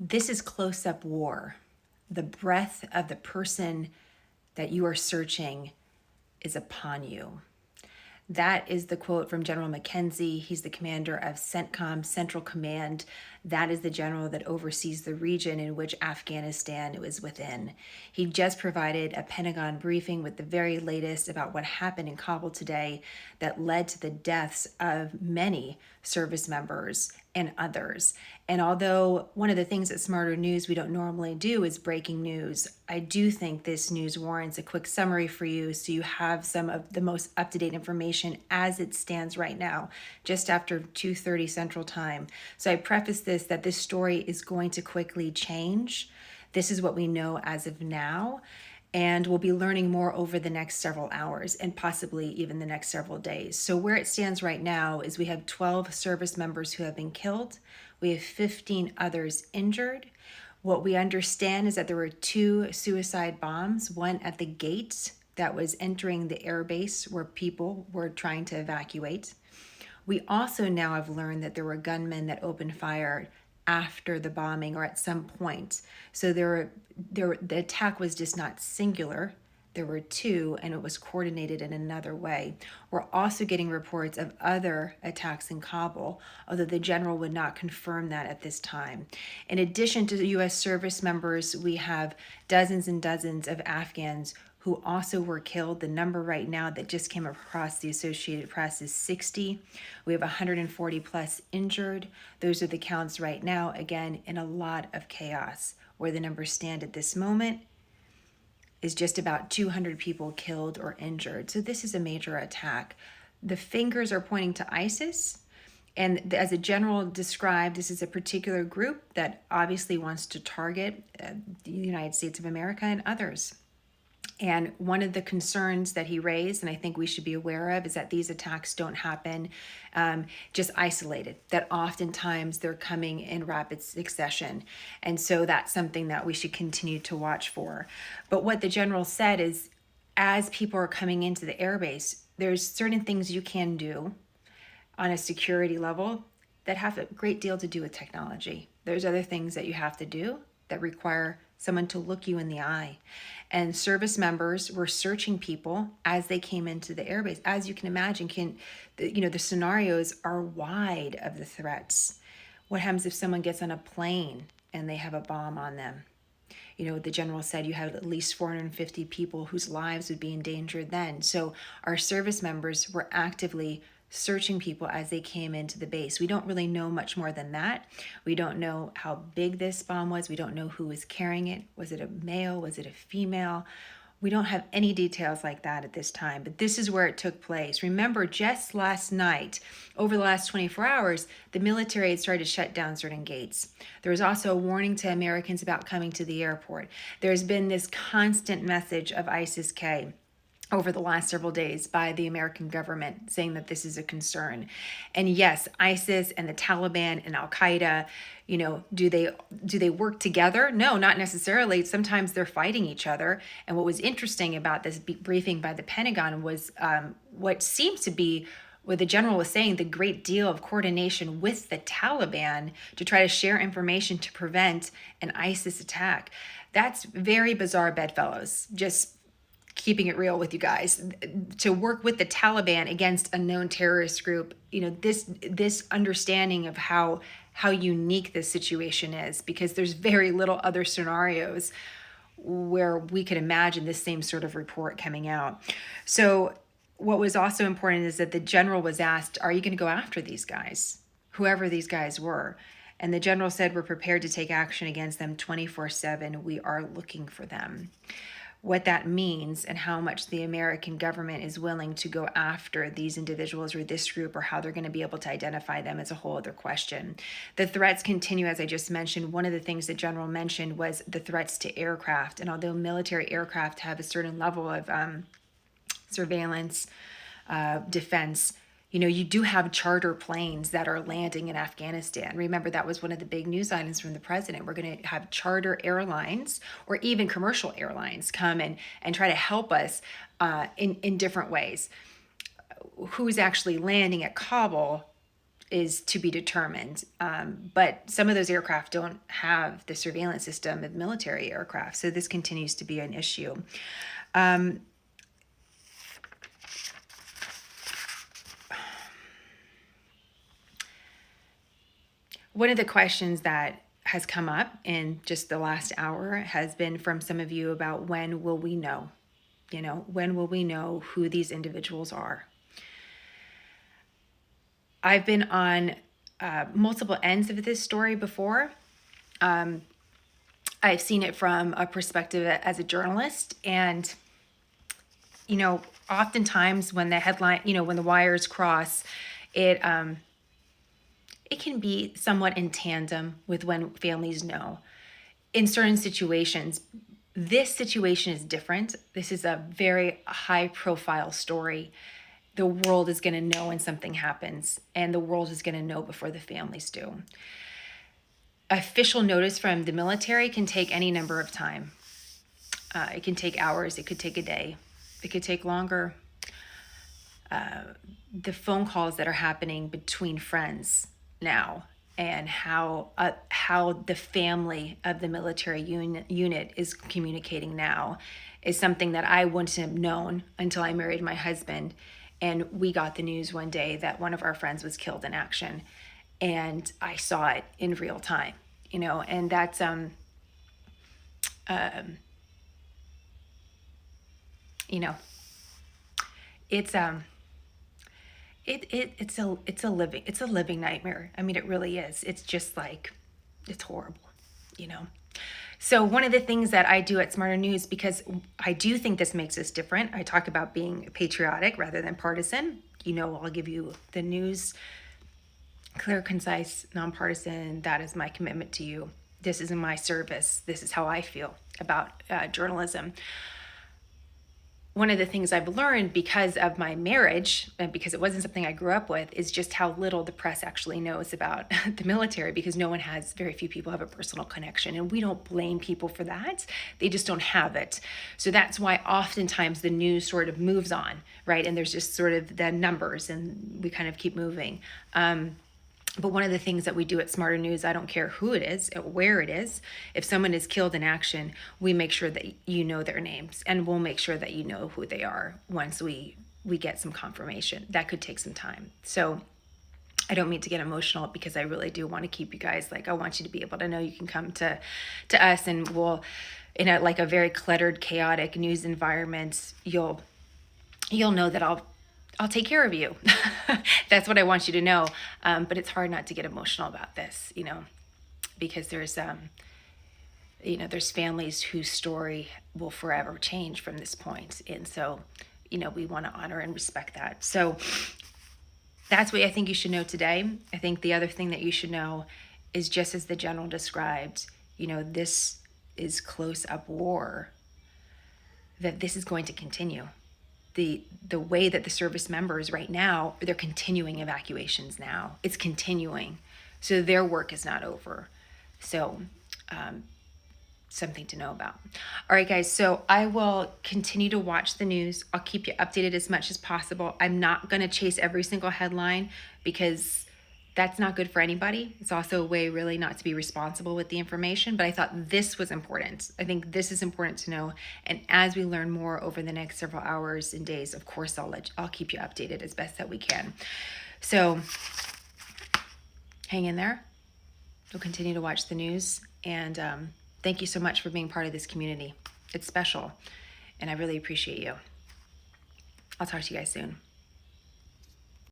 This is close-up war. The breath of the person that you are searching is upon you. That is the quote from General McKenzie. He's the commander of CENTCOM, Central Command. That is the general that oversees the region in which Afghanistan was within. He just provided a Pentagon briefing with the very latest about what happened in Kabul today that led to the deaths of many service members and others. And although one of the things at Smarter News we don't normally do is breaking news, I do think this news warrants a quick summary for you so you have some of the most up-to-date information as it stands right now, just after 2:30 Central Time. So I preface this that this story is going to quickly change. This is what we know as of now, and we'll be learning more over the next several hours and possibly even the next several days. So where it stands right now is we have 12 service members who have been killed. We have 15 others injured. What we understand is that there were 2 suicide bombs, one at the gate that was entering the air base where people were trying to evacuate. We also now have learned that there were gunmen that opened fire after the bombing or at some point. So the attack was just not singular. There were 2, and it was coordinated in another way. We're also getting reports of other attacks in Kabul, although the general would not confirm that at this time. In addition to the U.S. service members, we have dozens and dozens of Afghans who also were killed. The number right now that just came across the Associated Press is 60. We have 140 plus injured. Those are the counts right now, again, in a lot of chaos. Where the numbers stand at this moment is just about 200 people killed or injured. So this is a major attack. The fingers are pointing to ISIS. And as a general described, this is a particular group that obviously wants to target the United States of America and others. And one of the concerns that he raised, and I think we should be aware of, is that these attacks don't happen just isolated, that oftentimes they're coming in rapid succession. And so that's something that we should continue to watch for. But what the general said is, as people are coming into the airbase, there's certain things you can do on a security level that have a great deal to do with technology. There's other things that you have to do that require someone to look you in the eye. And service members were searching people as they came into the airbase. As you can imagine, the scenarios are wide of the threats. What happens if someone gets on a plane and they have a bomb on them? The general said you have at least 450 people whose lives would be endangered then. So our service members were actively searching people as they came into the base. We don't really know much more than that. We don't know how big this bomb was. We don't know who was carrying it. Was it a male? Was it a female? We don't have any details like that at this time, but this is where it took place. Remember, just last night, over the last 24 hours, the military had started to shut down certain gates. There was also a warning to Americans about coming to the airport. There's been this constant message of ISIS-K over the last several days by the American government saying that this is a concern. And yes, ISIS and the Taliban and Al-Qaeda, do they work together? No, not necessarily. Sometimes they're fighting each other. And what was interesting about this briefing by the Pentagon was what seems to be what the general was saying, the great deal of coordination with the Taliban to try to share information to prevent an ISIS attack. That's very bizarre, bedfellows. Just keeping it real with you guys, to work with the Taliban against a known terrorist group, this understanding of how unique this situation is, because there's very little other scenarios where we could imagine this same sort of report coming out. So what was also important is that the general was asked, are you going to go after these guys, whoever these guys were? And the general said, we're prepared to take action against them 24/7. We are looking for them. What that means and how much the American government is willing to go after these individuals or this group, or how they're going to be able to identify them, is a whole other question. The threats continue, as I just mentioned. One of the things the general mentioned was the threats to aircraft. And although military aircraft have a certain level of surveillance, defense, you do have charter planes that are landing in Afghanistan. Remember, that was one of the big news items from the president. We're going to have charter airlines or even commercial airlines come and try to help us in different ways. Who's actually landing at Kabul is to be determined. But some of those aircraft don't have the surveillance system of military aircraft. So this continues to be an issue. One of the questions that has come up in just the last hour has been from some of you about when will we know? When will we know who these individuals are? I've been on multiple ends of this story before. I've seen it from a perspective as a journalist, and oftentimes when the headline, when the wires cross, it can be somewhat in tandem with when families know. In certain situations, this situation is different. This is a very high-profile story. The world is going to know when something happens, and the world is going to know before the families do. Official notice from the military can take any number of time. It can take hours. It could take a day. It could take longer. The phone calls that are happening between friends now, and how the family of the military unit is communicating now, is something that I wouldn't have known until I married my husband. And we got the news one day that one of our friends was killed in action, and I saw it in real time, and that's it's a living nightmare. I mean, it really is. It's just like, it's horrible, So one of the things that I do at Smarter News, because I do think this makes us different, I talk about being patriotic rather than partisan. I'll give you the news, clear, concise, nonpartisan. That is my commitment to you. This is my service. This is how I feel about journalism. One of the things I've learned because of my marriage, and because it wasn't something I grew up with, is just how little the press actually knows about the military, because very few people have a personal connection, and we don't blame people for that. They just don't have it. So that's why oftentimes the news sort of moves on, right? And there's just sort of the numbers, and we kind of keep moving. But one of the things that we do at Smarter News, I don't care who it is, where it is, if someone is killed in action, we make sure that you know their names, and we'll make sure that you know who they are once we get some confirmation. That could take some time. So I don't mean to get emotional, because I really do want to keep you guys, I want you to be able to know you can come to us, and we'll, in a very cluttered, chaotic news environment, you'll know that I'll take care of you. That's what I want you to know. But it's hard not to get emotional about this, because there's families whose story will forever change from this point. And so, we want to honor and respect that. So that's what I think you should know today. I think the other thing that you should know is, just as the general described, this is close-up war, that this is going to continue. The way that the service members right now, they're continuing evacuations now. It's continuing. So their work is not over. So something to know about. All right, guys. So I will continue to watch the news. I'll keep you updated as much as possible. I'm not going to chase every single headline, because that's not good for anybody. It's also a way really not to be responsible with the information, but I thought this was important. I think this is important to know. And as we learn more over the next several hours and days, of course, I'll keep you updated as best that we can. So hang in there. We'll continue to watch the news. And thank you so much for being part of this community. It's special, and I really appreciate you. I'll talk to you guys soon.